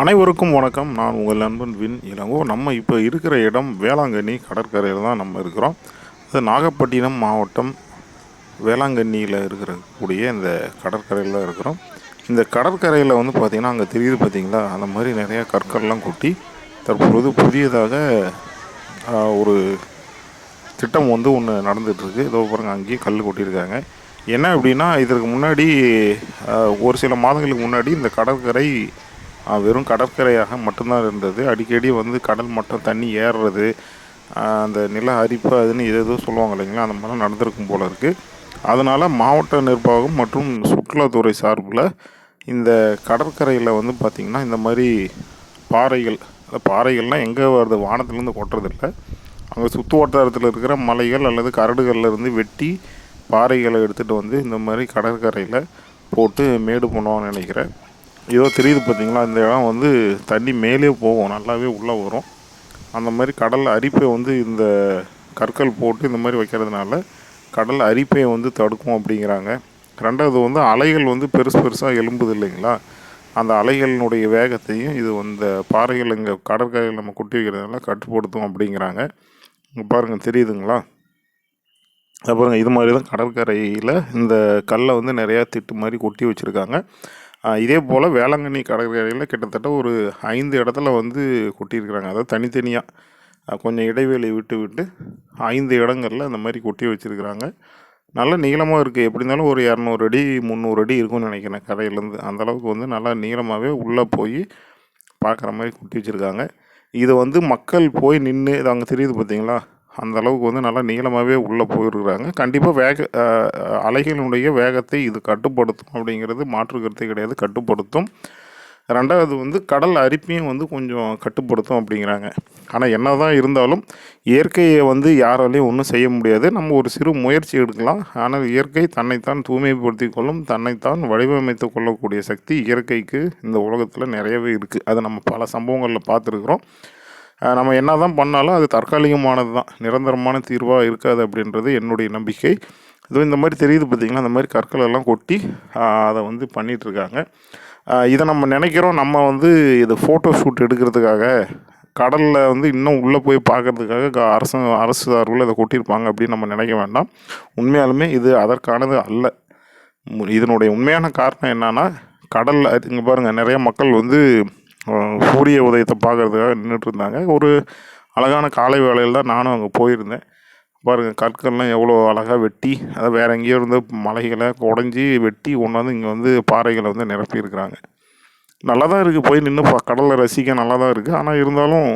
அனைவருக்கும் வணக்கம். நான் உங்கள் நண்பன் வின் இளங்கோ. நம்ம இப்போ இருக்கிற இடம் வேளாங்கண்ணி கடற்கரையில் தான் நம்ம இருக்கிறோம். அது நாகப்பட்டினம் மாவட்டம் வேளாங்கண்ணியில் இருக்கக்கூடிய இந்த கடற்கரையில் இருக்கிறோம். இந்த கடற்கரையில் வந்து பார்த்திங்கன்னா அங்கே தெரியுது பார்த்திங்களா, அந்த மாதிரி நிறையா கற்கள்லாம் கொட்டி தற்பொழுது புதியதாக ஒரு திட்டம் வந்து ஒன்று நடந்துகிட்ருக்கு. இதோ பாருங்கள், அங்கேயே கல் கொட்டியிருக்காங்க. என்ன அப்படின்னா, இதற்கு முன்னாடி ஒரு சில மாதங்களுக்கு முன்னாடி இந்த கடற்கரை வெறும் கடற்கரையாக மட்டும்தான் இருந்தது. அடிக்கடி வந்து கடல் மட்டம் தண்ணி ஏறுறது, அந்த நில அரிப்பு அதுன்னு ஏதோ சொல்லுவாங்க இல்லைங்களா, அந்த மாதிரிலாம் நடந்திருக்கும் போல் இருக்குது. அதனால் மாவட்ட நிர்வாகம் மற்றும் சுற்றுலாத்துறை சார்பில் இந்த கடற்கரையில் வந்து பார்த்திங்கன்னா இந்த மாதிரி பாறைகள்னால் எங்கே வருது, வானத்துலேருந்து கொட்டுறதில்லை, அங்கே சுற்று வட்டாரத்தில் இருக்கிற மலைகள் அல்லது கரடுகளில் வெட்டி பாறைகளை எடுத்துகிட்டு வந்து இந்த மாதிரி கடற்கரையில் போட்டு மேடு பண்ணுவான்னு நினைக்கிறேன். ஏதோ தெரியுது பார்த்திங்களா, இந்த இடம் வந்து தண்ணி மேலே போகும், நல்லாவே உள்ளே வரும். அந்த மாதிரி கடல் அரிப்பை வந்து இந்த கற்கள் போட்டு இந்த மாதிரி வைக்கிறதுனால கடல் அரிப்பை வந்து தடுக்கும் அப்படிங்கிறாங்க. ரெண்டாவது வந்து அலைகள் வந்து பெருசாக எழும்புது இல்லைங்களா, அந்த அலைகளினுடைய வேகத்தையும் இது இந்த பாறைகள் இங்கே கடற்கரையில் நம்ம கொட்டி வைக்கிறதுனால கட்டுப்படுத்தும் அப்படிங்கிறாங்க. இங்கே பாருங்கள், தெரியுதுங்களா? அப்புறம் இது மாதிரி தான் கடற்கரையில் இந்த கல்லை வந்து நிறையா திட்டு மாதிரி கொட்டி வச்சுருக்காங்க. இதே போல் வேளாங்கண்ணி கடற்கரையில் கிட்டத்தட்ட ஒரு 5 இடத்துல வந்து கொட்டியிருக்கிறாங்க. அதாவது தனித்தனியாக கொஞ்சம் இடைவெளி விட்டு 5 இடங்களில் அந்த மாதிரி கொட்டி வச்சுருக்கிறாங்க. நல்ல நீளமாக இருக்குது. எப்படி இருந்தாலும் ஒரு 200 அடி 300 அடி இருக்கும்னு நினைக்கிறேன் கரையிலேருந்து. அந்தளவுக்கு வந்து நல்லா நீளமாகவே உள்ளே போய் பார்க்குற மாதிரி கொட்டி வச்சுருக்காங்க. இதை வந்து மக்கள் போய் நின்று, இது அங்கே தெரியுது பார்த்திங்களா, அந்த அளவுக்கு வந்து நல்லா நீளமாகவே உள்ளே போயிருக்கிறாங்க. கண்டிப்பாக அலைகளினுடைய வேகத்தை இது கட்டுப்படுத்தும் அப்படிங்கிறது மாற்று கருத்தே கிடையாது, கட்டுப்படுத்தும். ரெண்டாவது வந்து கடல் அரிப்பையும் வந்து கொஞ்சம் கட்டுப்படுத்தும் அப்படிங்கிறாங்க. ஆனால் என்ன தான் இருந்தாலும் இயற்கையை வந்து யாராலையும் ஒன்றும் செய்ய முடியாது. நம்ம ஒரு சிறு முயற்சி எடுக்கலாம். ஆனால் இயற்கை தன்னைத்தான் தூய்மைப்படுத்தி கொள்ளும், தன்னைத்தான் வடிவமைத்து கொள்ளக்கூடிய சக்தி இயற்கைக்கு இந்த உலகத்தில் நிறையவே இருக்குது. அதை நம்ம பல சம்பவங்களில் பார்த்துருக்குறோம். நம்ம என்ன தான் பண்ணாலும் அது தற்காலிகமானது தான், நிரந்தரமான தீர்வாக இருக்காது அப்படின்றது என்னுடைய நம்பிக்கை. இதுவும் இந்த மாதிரி தெரியுது பார்த்திங்கன்னா, அந்த மாதிரி கற்கள் எல்லாம் கொட்டி அதை வந்து பண்ணிகிட்ருக்காங்க. இதை நம்ம நினைக்கிறோம், நம்ம வந்து இது ஃபோட்டோ ஷூட் எடுக்கிறதுக்காக, கடலில் வந்து இன்னும் உள்ளே போய் பார்க்குறதுக்காக அரசு சார்பில் இதை கொட்டியிருப்பாங்க அப்படின்னு நம்ம நினைக்க வேண்டாம். உண்மையாலுமே இது அதற்கானது அல்ல. இதனுடைய உண்மையான காரணம் என்னன்னா, கடலில் இங்கே பாருங்கள், நிறைய மக்கள் வந்து சூரிய உதயத்தை பார்க்குறதுக்காக நின்றுட்டு இருந்தாங்க. ஒரு அழகான காலை வேளையில் தான் நானும் அங்கே போயிருந்தேன். பாருங்கள், கற்கள்லாம் எவ்வளோ அழகாக வெட்டி, அதை வேறு எங்கேயோ இருந்து மலைகளை உடஞ்சி வெட்டி கொண்டாந்து இங்கே வந்து பாறைகளை வந்து நிரப்பியிருக்கிறாங்க. நல்லா தான் இருக்குது, போய் நின்று கடலை ரசிக்க நல்லா தான் இருக்குது. ஆனால் இருந்தாலும்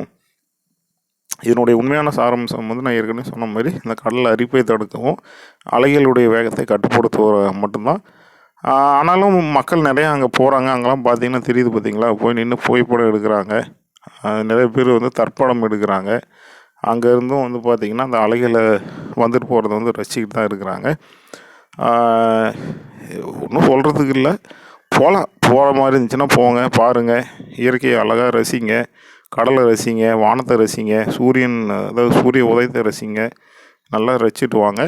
இதனுடைய உண்மையான சாராம்சம் வந்து நான் ஏற்கனவே சொன்ன மாதிரி இந்த கடல் அரிப்பை தடுக்கவும் அலைகளுடைய வேகத்தை கட்டுப்படுத்துவ மட்டும்தான். ஆனாலும் மக்கள் நிறையா அங்கே போகிறாங்க. அங்கெல்லாம் பார்த்திங்கன்னா தெரியுது பார்த்திங்களா, போய் நின்று புகைப்படம் எடுக்கிறாங்க. நிறைய பேர் வந்து தற்படம் எடுக்கிறாங்க. அங்கேருந்தும் வந்து பார்த்திங்கன்னா அந்த அலைகளை வந்துட்டு போகிறத வந்து ரசிக்கிட்டு தான் இருக்கிறாங்க. ஒன்றும் சொல்கிறதுக்கு இல்லை, போகிற மாதிரி இருந்துச்சுன்னா போங்க, பாருங்கள், இயற்கையை அழகாக ரசிங்க, கடலை ரசிங்க, வானத்தை ரசிங்க, அதாவது சூரிய உதயத்தை ரசிங்க, நல்லா ரசிச்சுட்டு வாங்க.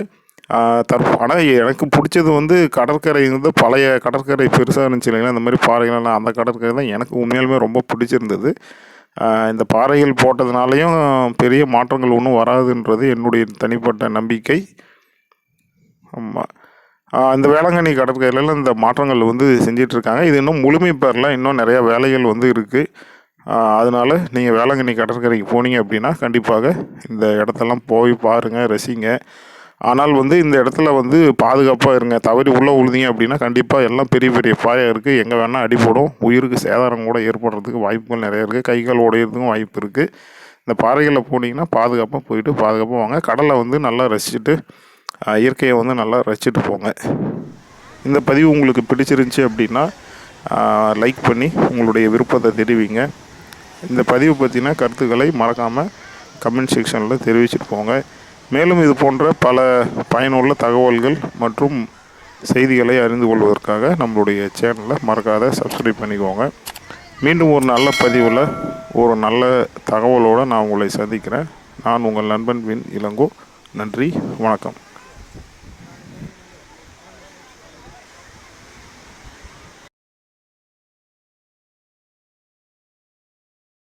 ஆனால் எனக்கு பிடிச்சது வந்து கடற்கரை வந்து பழைய கடற்கரை பெருசாக இருந்துச்சு இல்லைங்களா, இந்த மாதிரி பாறைகள்லாம், அந்த கடற்கரை தான் எனக்கு உண்மையாலுமே ரொம்ப பிடிச்சிருந்தது. இந்த பாறைகள் போட்டதுனாலையும் பெரிய மாற்றங்கள் ஒன்றும் வராதுன்றது என்னுடைய தனிப்பட்ட நம்பிக்கை. ஆமாம், இந்த வேளாங்கண்ணி கடற்கரையில இந்த மாற்றங்கள் வந்து செஞ்சிட்ருக்காங்க. இது இன்னும் முழுமை பெறல, இன்னும் நிறையா வேலைகள் வந்து இருக்குது. அதனால் நீங்கள் வேளாங்கண்ணி கடற்கரைக்கு போனீங்க அப்படின்னா கண்டிப்பாக இந்த இடத்தெல்லாம் போய் பாருங்கள், ரசிங்க. ஆனால் வந்து இந்த இடத்துல வந்து பாதுகாப்பாக இருங்க. தவறி உள்ளே விழுந்தீங்க அப்படின்னா கண்டிப்பாக எல்லாம் பெரிய பெரிய பாயம் இருக்குது, எங்கே வேணால் அடிபடும், உயிருக்கு சேதாரம் கூட ஏற்படுறதுக்கு வாய்ப்புகள் நிறைய இருக்குது, கை கால் உடையிறதுக்கும் வாய்ப்பு இருக்குது. இந்த பாறைகளில் போனீங்கன்னா பாதுகாப்பாக போயிட்டு பாதுகாப்பாக வாங்க. கடலை வந்து நல்லா ரசிச்சுட்டு, இயற்கையை வந்து நல்லா ரசிச்சுட்டு போங்க. இந்த பதிவு உங்களுக்கு பிடிச்சிருந்துச்சி அப்படின்னா லைக் பண்ணி உங்களுடைய விருப்பத்தை தெரிவிங்க. இந்த பதிவு பற்றின கருத்துக்களை மறக்காமல் கமெண்ட் செக்ஷனில் தெரிவிச்சுட்டு போங்க. மேலும் இது போன்ற பல பயனுள்ள தகவல்கள் மற்றும் செய்திகளை அறிந்து கொள்வதற்காக நம்மளுடைய சேனலை மறக்காத சப்ஸ்கிரைப் பண்ணிக்கோங்க. மீண்டும் ஒரு நல்ல பதிவில் ஒரு நல்ல தகவலோடு நான் உங்களை சந்திக்கிறேன். நான் உங்கள் நண்பன் வின் இளங்கோ. நன்றி, வணக்கம்.